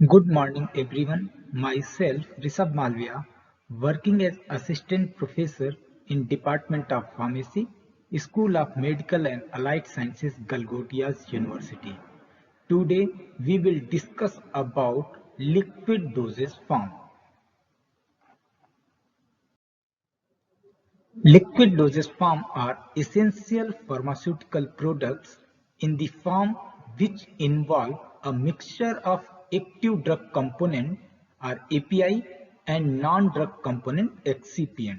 Good morning everyone. Myself Rishabh Malviya, working as Assistant Professor in Department of Pharmacy, School of Medical and Allied Sciences, Galgottias University. Today we will discuss about liquid dosage form. Liquid dosage form are essential pharmaceutical products in the form which involve a mixture of active drug component or API and non-drug component excipient.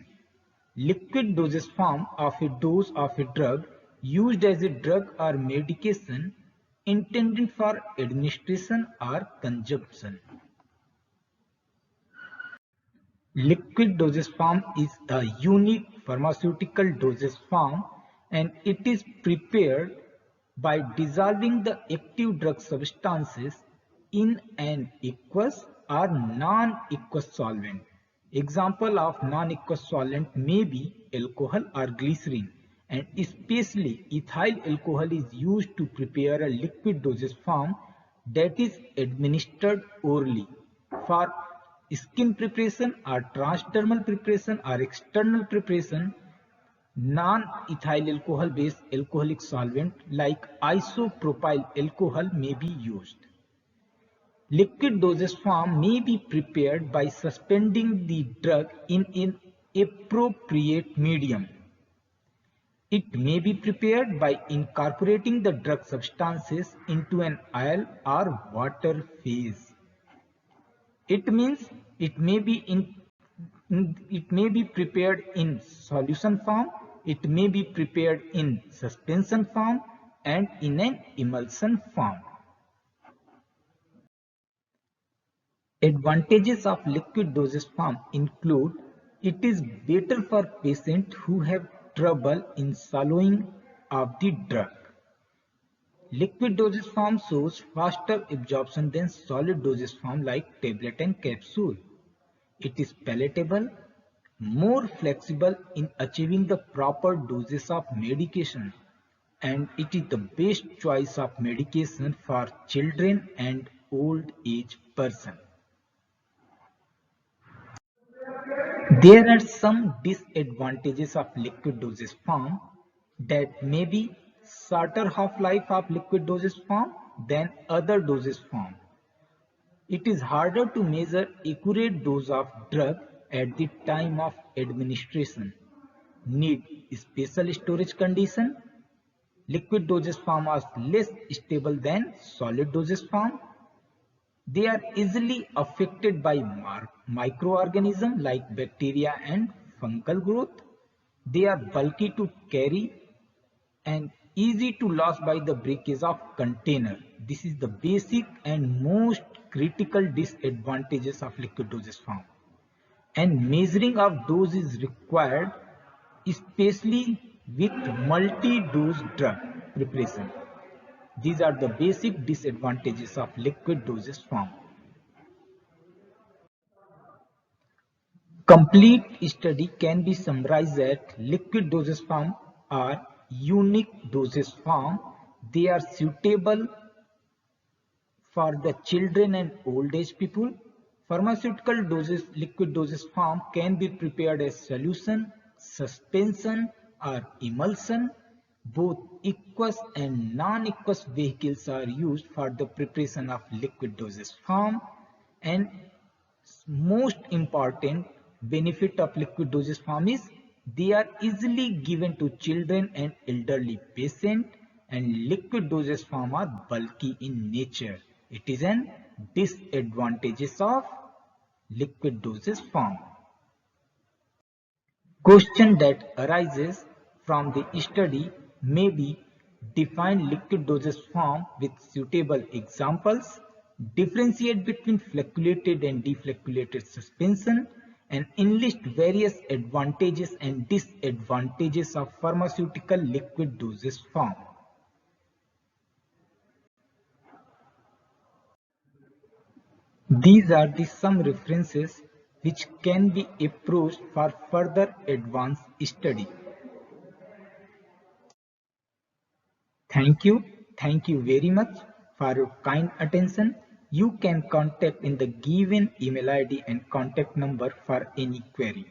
Liquid dosage form of a dose of a drug used as a drug or medication intended for administration or consumption. Liquid dosage form is a unique pharmaceutical dosage form and it is prepared by dissolving the active drug substances in an aqueous or non-aqueous solvent. Example of non-aqueous solvent may be alcohol or glycerin, and especially ethyl alcohol is used to prepare a liquid dosage form that is administered orally. For skin preparation or transdermal preparation or external preparation, non-ethyl alcohol based alcoholic solvent like isopropyl alcohol may be used. Liquid dosage form may be prepared by suspending the drug in an appropriate medium. It may be prepared by incorporating the drug substances into an oil or water phase. It means it may be it may be prepared in solution form, it may be prepared in suspension form, and in an emulsion form. Advantages of liquid dosage form include it is better for patients who have trouble in swallowing of the drug. Liquid dosage form shows faster absorption than solid dosage form like tablet and capsule. It is palatable, more flexible in achieving the proper doses of medication, and it is the best choice of medication for children and old age person. There are some disadvantages of liquid dosage form that may be shorter half-life of liquid dosage form than other dosage form. It is harder to measure accurate dose of drug at the time of administration. Need special storage condition. Liquid dosage form are less stable than solid dosage form. They are easily affected by microorganisms like bacteria and fungal growth. They are bulky to carry and easy to lose by the breakage of container. This is the basic and most critical disadvantages of liquid dosage form. And measuring of dose is required, especially with multi-dose drug preparation. These are the basic disadvantages of liquid dosage form. Complete study can be summarized at liquid dosage form are unique dosage form. They are suitable for the children and old age people. Pharmaceutical doses, liquid dosage form can be prepared as solution, suspension or emulsion. Both aqueous and non-aqueous vehicles are used for the preparation of liquid dosage form, and most important benefit of liquid dosage form is they are easily given to children and elderly patients, and liquid dosage form are bulky in nature. It is an disadvantages of liquid dosage form. Question that arises from the study may be define liquid dosage form with suitable examples, differentiate between flocculated and deflocculated suspension, and enlist various advantages and disadvantages of pharmaceutical liquid dosage form. These are the some references which can be approached for further advanced study. Thank you. Thank you very much for your kind attention. you can contact in the given email ID and contact number for any query.